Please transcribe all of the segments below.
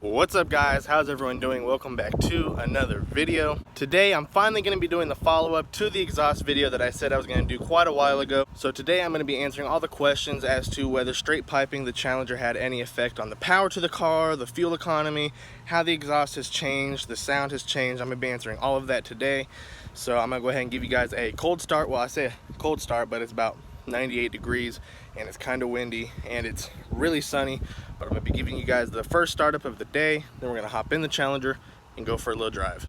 What's up guys, how's everyone doing? Welcome back to another video. Today I'm finally going to be doing the follow-up to the exhaust video that I said I was going to do quite a while ago. So today I'm going to be answering all the questions as to whether straight piping the Challenger had any effect on the power to the car, the fuel economy, how the exhaust has changed, the sound has changed. I'm going to be answering all of that today. So I'm going to go ahead and give you guys a cold start. Well, I say cold start, but it's about 98 degrees and it's kind of windy and it's really sunny, but I'm going to be giving you guys the first startup of the day. Then we're going to hop in the Challenger and go for a little drive.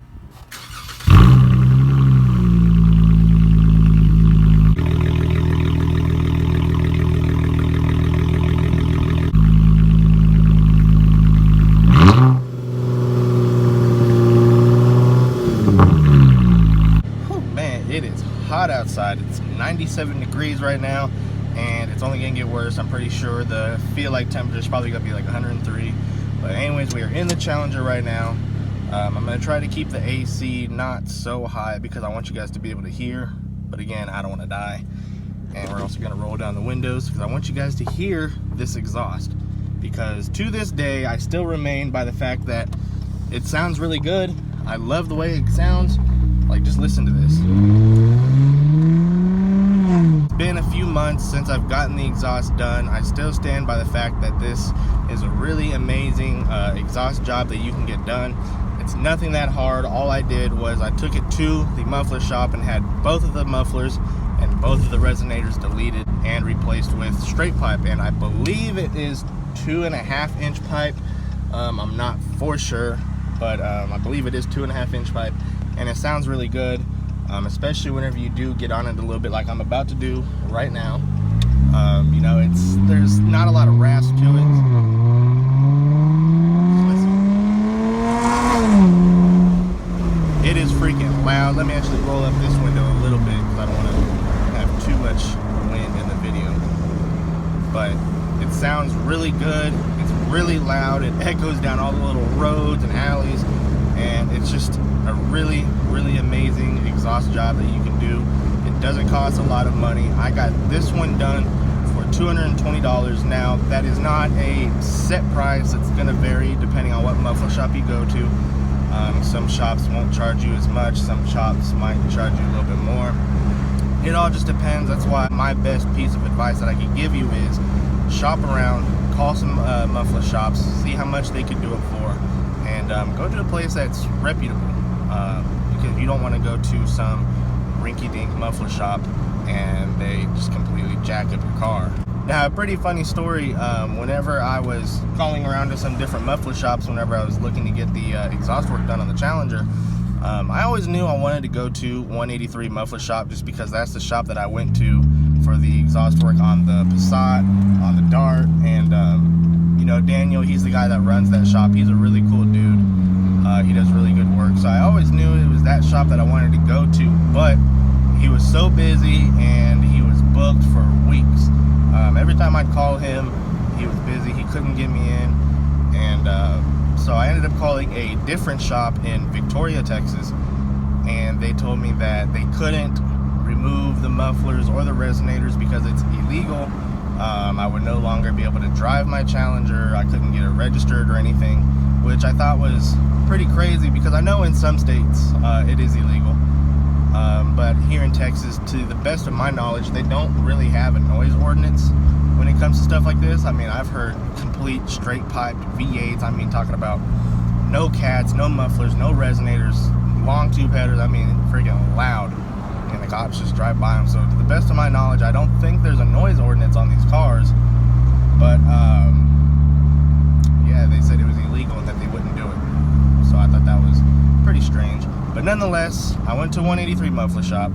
Whew, man, it is hot outside. It's 97 degrees right now and it's only gonna get worse. I'm pretty sure the feel like temperature is probably gonna be like 103. But anyways, we are in the Challenger right now. I'm gonna try to keep the AC not so high because I want you guys to be able to hear, but again, I don't want to die. And we're also gonna roll down the windows because I want you guys to hear this exhaust, because to this day I still remain by the fact that it sounds really good. I love the way it sounds. Like, just listen to this. It's been a few months since I've gotten the exhaust done. I still stand by the fact that this is a really amazing exhaust job that you can get done. It's nothing that hard. All I did was I took it to the muffler shop and had both of the mufflers and both of the resonators deleted and replaced with straight pipe, and I believe it is 2.5 inch pipe. I'm not for sure, but I believe it is 2.5 inch pipe, and it sounds really good. Especially whenever you do get on it a little bit like I'm about to do right now. You know, there's not a lot of rasp to it. It is freaking loud. Let me actually roll up this window a little bit because I don't want to have too much wind in the video. But it sounds really good. It's really loud. It echoes down all the little roads and alleys, and it's just a really amazing exhaust job that you can do. It doesn't cost a lot of money. I got this one done for $220. Now, that is not a set price. It's going to vary depending on what muffler shop you go to. Some shops won't charge you as much. Some shops might charge you a little bit more. It all just depends. That's why my best piece of advice that I could give you is shop around, call some muffler shops, see how much they could do it for, and go to a place that's reputable. Because you don't want to go to some rinky-dink muffler shop and they just completely jack up your car. Now, a pretty funny story, whenever I was calling around to some different muffler shops, whenever I was looking to get the exhaust work done on the Challenger, I always knew I wanted to go to 183 muffler shop just because that's the shop that I went to for the exhaust work on the Passat, on the Dart, and you know, Daniel, he's the guy that runs that shop. He's a really cool dude. He does really good work, so I always knew it was that shop that I wanted to go to, but he was so busy and he was booked for weeks. Every time I'd call him, he was busy, he couldn't get me in, and so I ended up calling a different shop in Victoria, Texas, and they told me that they couldn't remove the mufflers or the resonators because it's illegal. I would no longer be able to drive my Challenger. I couldn't get it registered or anything, which I thought was pretty crazy because I know in some states it is illegal. But here in Texas, to the best of my knowledge, they don't really have a noise ordinance when it comes to stuff like this. I mean, I've heard complete straight piped V8s. I mean, talking about no cats, no mufflers, no resonators, long tube headers. I mean, freaking loud. And the cops just drive by them. So to the best of my knowledge, I don't think there's a noise ordinance on these cars. But yeah, they said it was illegal and that they wouldn't do it. So I thought that was pretty strange. But nonetheless, I went to 183 muffler shop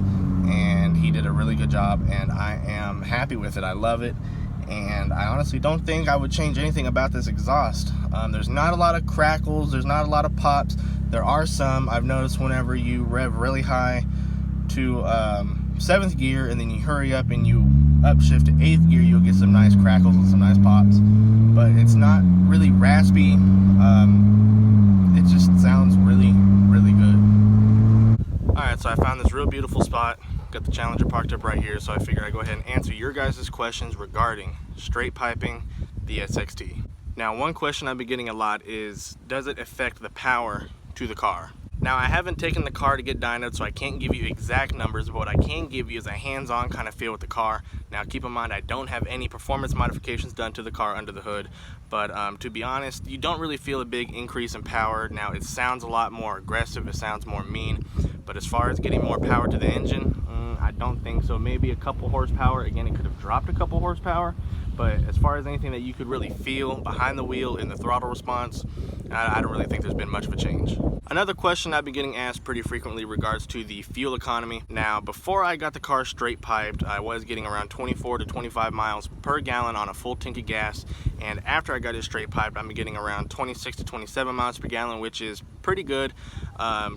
and he did a really good job, and I am happy with it. I love it, and I honestly don't think I would change anything about this exhaust. There's not a lot of crackles, there's not a lot of pops. There are some. I've noticed whenever you rev really high to 7th gear and then you hurry up and you upshift to 8th gear, you'll get some nice crackles and some nice pops, but it's not really raspy. It just sounds really good. Alright, so I found this real beautiful spot. Got the Challenger parked up right here, so I figured I'd go ahead and answer your guys' questions regarding straight piping the SXT. Now, one question I've been getting a lot is, does it affect the power to the car? Now, I haven't taken the car to get dynoed, so I can't give you exact numbers, but what I can give you is a hands-on kind of feel with the car. Now, keep in mind, I don't have any performance modifications done to the car under the hood, but to be honest, you don't really feel a big increase in power. Now, it sounds a lot more aggressive, it sounds more mean, but as far as getting more power to the engine, I don't think so. Maybe a couple horsepower. Again, it could have dropped a couple horsepower, but as far as anything that you could really feel behind the wheel in the throttle response, I don't really think there's been much of a change. Another question I've been getting asked pretty frequently regards to the fuel economy. Now, before I got the car straight piped, I was getting around 24 to 25 miles per gallon on a full tank of gas, and after I got it straight piped, I'm getting around 26 to 27 miles per gallon, which is pretty good.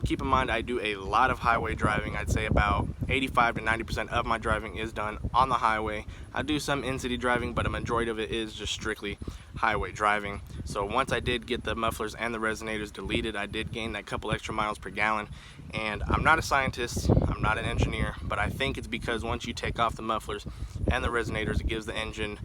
Keep in mind, I do a lot of highway driving. I'd say about 85 to 90% of my driving is done on the highway. I do some in-city driving, but a majority of it is just strictly highway driving. So once I did get the mufflers and the resonators deleted, I did gain that couple extra miles per gallon. And I'm not a scientist, I'm not an engineer, but I think it's because once you take off the mufflers and the resonators, it gives the engine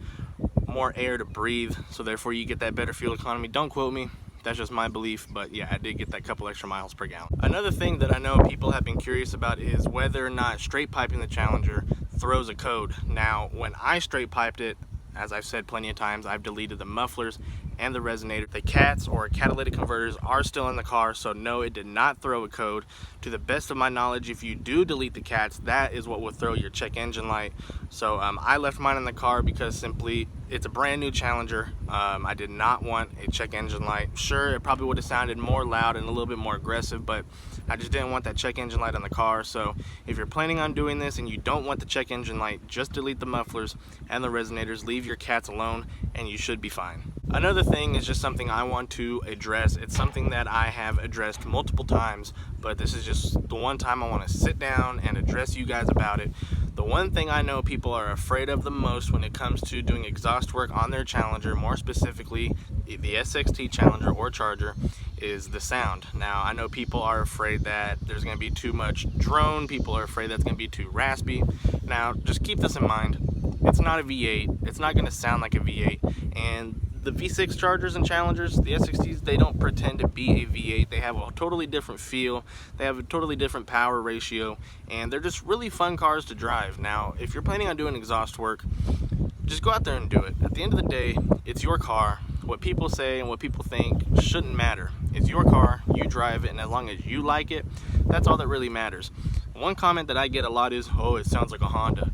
more air to breathe, so therefore you get that better fuel economy. Don't quote me, that's just my belief, but yeah, I did get that couple extra miles per gallon. Another thing that I know people have been curious about is whether or not straight piping the Challenger throws a code. Now, when I straight piped it, as I've said plenty of times, I've deleted the mufflers and the resonator. The cats or catalytic converters are still in the car, so no, it did not throw a code. To the best of my knowledge, if you do delete the cats, that is what will throw your check engine light. So I left mine in the car because simply it's a brand new Challenger. I did not want a check engine light. Sure, it probably would have sounded more loud and a little bit more aggressive, but I just didn't want that check engine light on the car. So if you're planning on doing this and you don't want the check engine light, just delete the mufflers and the resonators, leave your cats alone, and you should be fine. Another thing is just something I want to address. It's something that I have addressed multiple times, but this is just the one time I want to sit down and address you guys about it. The one thing I know people are afraid of the most when it comes to doing exhaust work on their Challenger, more specifically the SXT Challenger or Charger, is the sound. Now, I know people are afraid that there's going to be too much drone, people are afraid that's going to be too raspy. Now, just keep this in mind. It's not a V8, it's not going to sound like a V8, and the V6 Chargers and Challengers, the SXTs, they don't pretend to be a V8. They have a totally different feel, they have a totally different power ratio, and they're just really fun cars to drive. Now, if you're planning on doing exhaust work, just go out there and do it. At the end of the day, it's your car. What people say and what people think shouldn't matter. It's your car, you drive it, and as long as you like it, that's all that really matters. One comment that I get a lot is, oh, it sounds like a Honda.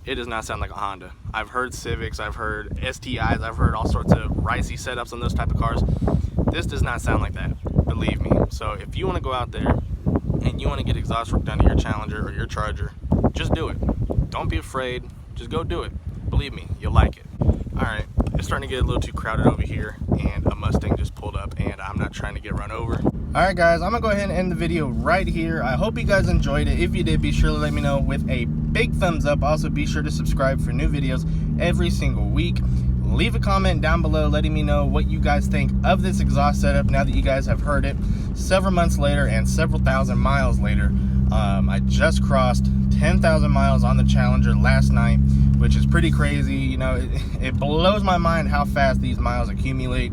It does not sound like a Honda. I've heard Civics, I've heard STIs, I've heard all sorts of ricey setups on those type of cars. This does not sound like that, believe me. So if you want to go out there and you want to get exhaust work done to your Challenger or your Charger, just do it. Don't be afraid, just go do it. Believe me, you'll like it. Alright, it's starting to get a little too crowded over here, and a Mustang just pulled up, and I'm not trying to get run over. Alright guys, I'm going to go ahead and end the video right here. I hope you guys enjoyed it. If you did, be sure to let me know with a big thumbs up. Also, be sure to subscribe for new videos every single week. Leave a comment down below letting me know what you guys think of this exhaust setup now that you guys have heard it several months later and several thousand miles later. I just crossed 10,000 miles on the Challenger last night, which is pretty crazy. You know, it blows my mind how fast these miles accumulate.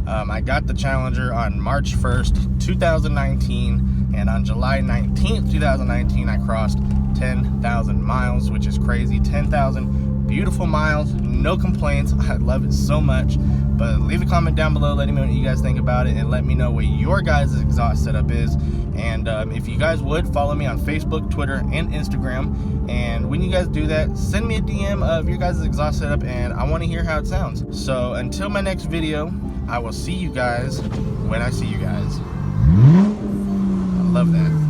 I got the Challenger on March 1st, 2019, and on July 19th, 2019, I crossed 10,000 miles, which is crazy. 10,000 beautiful miles, no complaints. I love it so much. But leave a comment down below letting me know what you guys think about it, and let me know what your guys' exhaust setup is. And if you guys would, follow me on Facebook, Twitter, and Instagram. And when you guys do that, send me a DM of your guys' exhaust setup, and I want to hear how it sounds. So until my next video, I will see you guys when I see you guys. I love that.